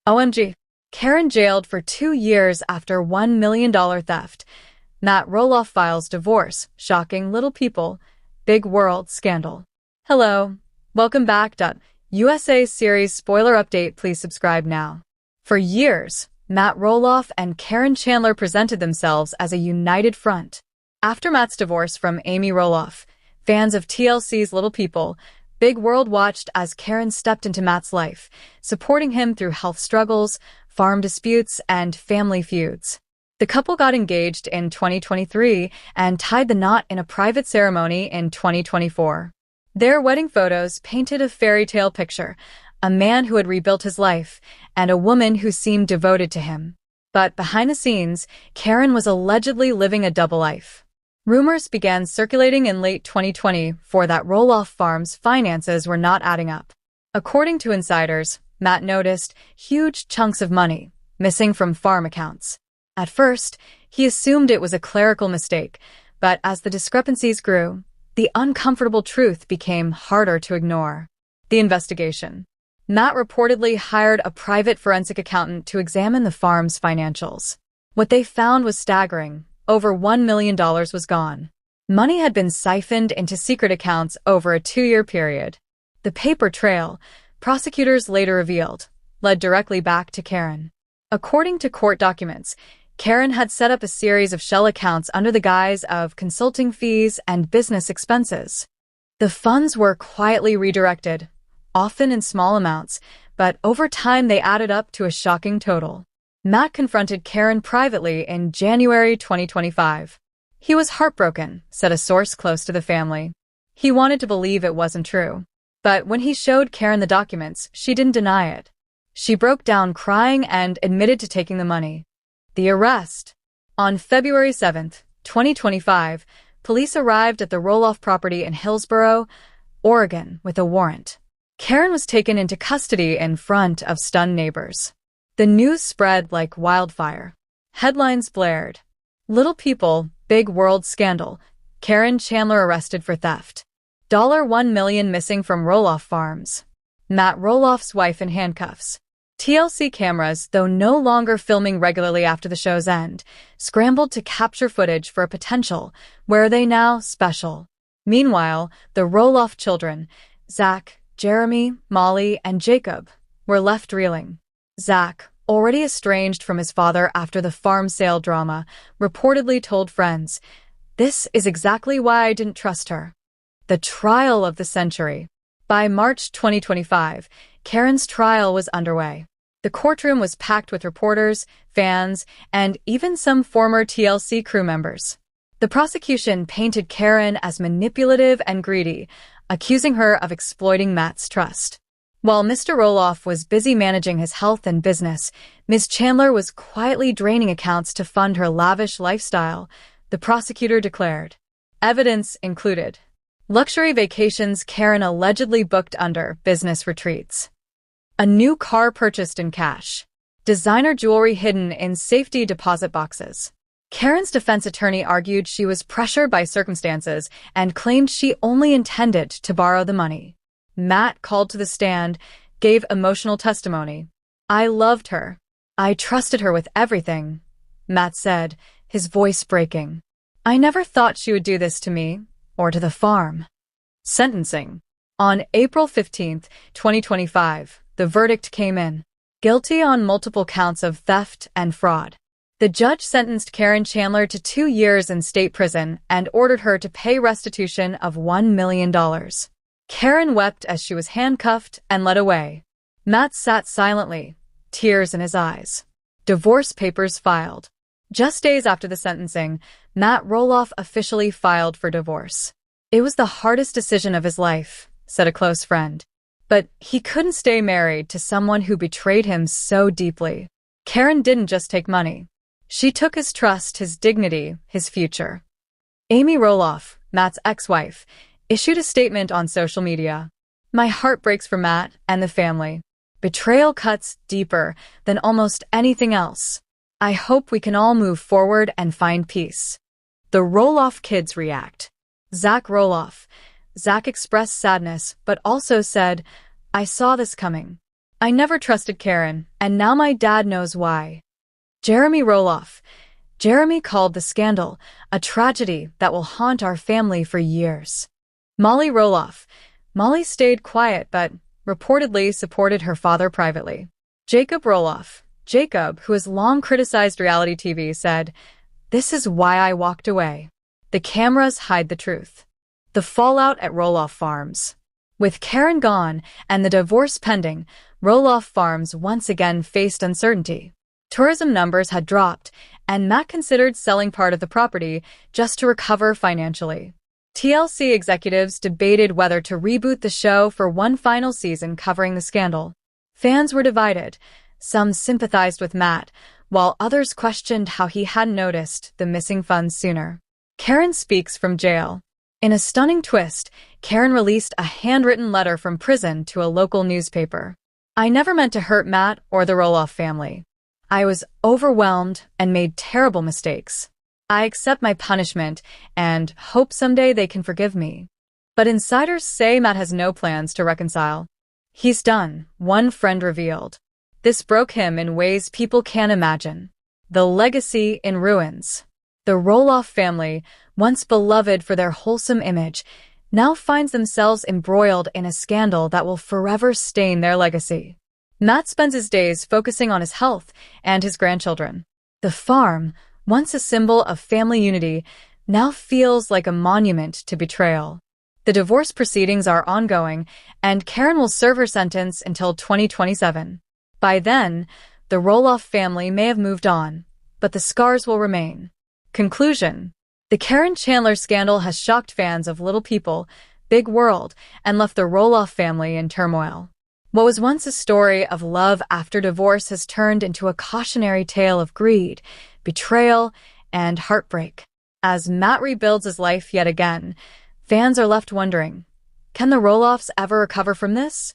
OMG. Caryn jailed for 2 years after $1 million theft. Matt Roloff files divorce. Shocking little people. Big world scandal. Hello. Welcome back. USA series spoiler update. Please subscribe now. For years, Matt Roloff and Caryn Chandler presented themselves as a united front. After Matt's divorce from Amy Roloff, fans of TLC's Little People, Big World watched as Caryn stepped into Matt's life, supporting him through health struggles, farm disputes, and family feuds. The couple got engaged in 2023 and tied the knot in a private ceremony in 2024. Their wedding photos painted a fairy tale picture, a man who had rebuilt his life, and a woman who seemed devoted to him. But behind the scenes, Caryn was allegedly living a double life. Rumors began circulating in late 2024 that Roloff Farms' finances were not adding up. According to insiders, Matt noticed huge chunks of money missing from farm accounts. At first, he assumed it was a clerical mistake, but as the discrepancies grew, the uncomfortable truth became harder to ignore. The investigation. Matt reportedly hired a private forensic accountant to examine the farm's financials. What they found was staggering. Over $1 million was gone. Money had been siphoned into secret accounts over a 2-year period. The paper trail, prosecutors later revealed, led directly back to Caryn. According to court documents, Caryn had set up a series of shell accounts under the guise of consulting fees and business expenses. The funds were quietly redirected, often in small amounts, but over time they added up to a shocking total. Matt confronted Caryn privately in January 2025. He was heartbroken, said a source close to the family. He wanted to believe it wasn't true. But when he showed Caryn the documents, she didn't deny it. She broke down crying and admitted to taking the money. The arrest. On February 7, 2025, police arrived at the Roloff property in Hillsboro, Oregon, with a warrant. Caryn was taken into custody in front of stunned neighbors. The news spread like wildfire. Headlines blared. Little People, Big World Scandal. Caryn Chandler arrested for theft. $1 million missing from Roloff Farms. Matt Roloff's wife in handcuffs. TLC cameras, though no longer filming regularly after the show's end, scrambled to capture footage for a potential "Where Are They Now" special. Meanwhile, the Roloff children, Zach, Jeremy, Molly, and Jacob, were left reeling. Zach, already estranged from his father after the farm sale drama, reportedly told friends, "This is exactly why I didn't trust her." The trial of the century. By March 2025, Caryn's trial was underway. The courtroom was packed with reporters, fans, and even some former TLC crew members. The prosecution painted Caryn as manipulative and greedy, accusing her of exploiting Matt's trust. While Mr. Roloff was busy managing his health and business, Ms. Chandler was quietly draining accounts to fund her lavish lifestyle, the prosecutor declared. Evidence included luxury vacations Caryn allegedly booked under business retreats, a new car purchased in cash, designer jewelry hidden in safety deposit boxes. Caryn's defense attorney argued she was pressured by circumstances and claimed she only intended to borrow the money. Matt, called to the stand, gave emotional testimony. "I loved her. I trusted her with everything," Matt said, his voice breaking. "I never thought she would do this to me, or to the farm." Sentencing. On April 15, 2025, the verdict came in. Guilty on multiple counts of theft and fraud. The judge sentenced Caryn Chandler to 2 years in state prison and ordered her to pay restitution of $1 million. Caryn wept as she was handcuffed and led away. Matt sat silently, tears in his eyes. Divorce papers filed. Just days after the sentencing, Matt Roloff officially filed for divorce. "It was the hardest decision of his life," said a close friend. But he couldn't stay married to someone who betrayed him so deeply. Caryn didn't just take money. She took his trust, his dignity, his future. Amy Roloff, Matt's ex-wife, issued a statement on social media. "My heart breaks for Matt and the family. Betrayal cuts deeper than almost anything else. I hope we can all move forward and find peace." The Roloff kids react. Zach Roloff. Zach expressed sadness, but also said, "I saw this coming. I never trusted Caryn, and now my dad knows why. Jeremy Roloff. Jeremy called the scandal a tragedy that will haunt our family for years. Molly Roloff. Molly stayed quiet but reportedly supported her father privately. Jacob Roloff. Jacob, who has long criticized reality TV, said, "This is why I walked away. The cameras hide the truth." The fallout at Roloff Farms. With Caryn gone and the divorce pending, Roloff Farms once again faced uncertainty. Tourism numbers had dropped, and Matt considered selling part of the property just to recover financially. TLC executives debated whether to reboot the show for one final season covering the scandal. Fans were divided. Some sympathized with Matt, while others questioned how he hadn't noticed the missing funds sooner. Caryn speaks from jail. In a stunning twist, Caryn released a handwritten letter from prison to a local newspaper. "I never meant to hurt Matt or the Roloff family. I was overwhelmed and made terrible mistakes. I accept my punishment and hope someday they can forgive me." But insiders say Matt has no plans to reconcile. "He's done," one friend revealed. This broke him in ways people can't imagine. The legacy in ruins. The Roloff family, once beloved for their wholesome image, now finds themselves embroiled in a scandal that will forever stain their legacy. Matt spends his days focusing on his health and his grandchildren. The farm, once a symbol of family unity, now feels like a monument to betrayal. The divorce proceedings are ongoing, and Caryn will serve her sentence until 2027. By then, the Roloff family may have moved on, but the scars will remain. Conclusion. The Caryn Chandler scandal has shocked fans of Little People, Big World, and left the Roloff family in turmoil. What was once a story of love after divorce has turned into a cautionary tale of greed, betrayal, and heartbreak. As Matt rebuilds his life yet again, fans are left wondering, can the Roloffs ever recover from this?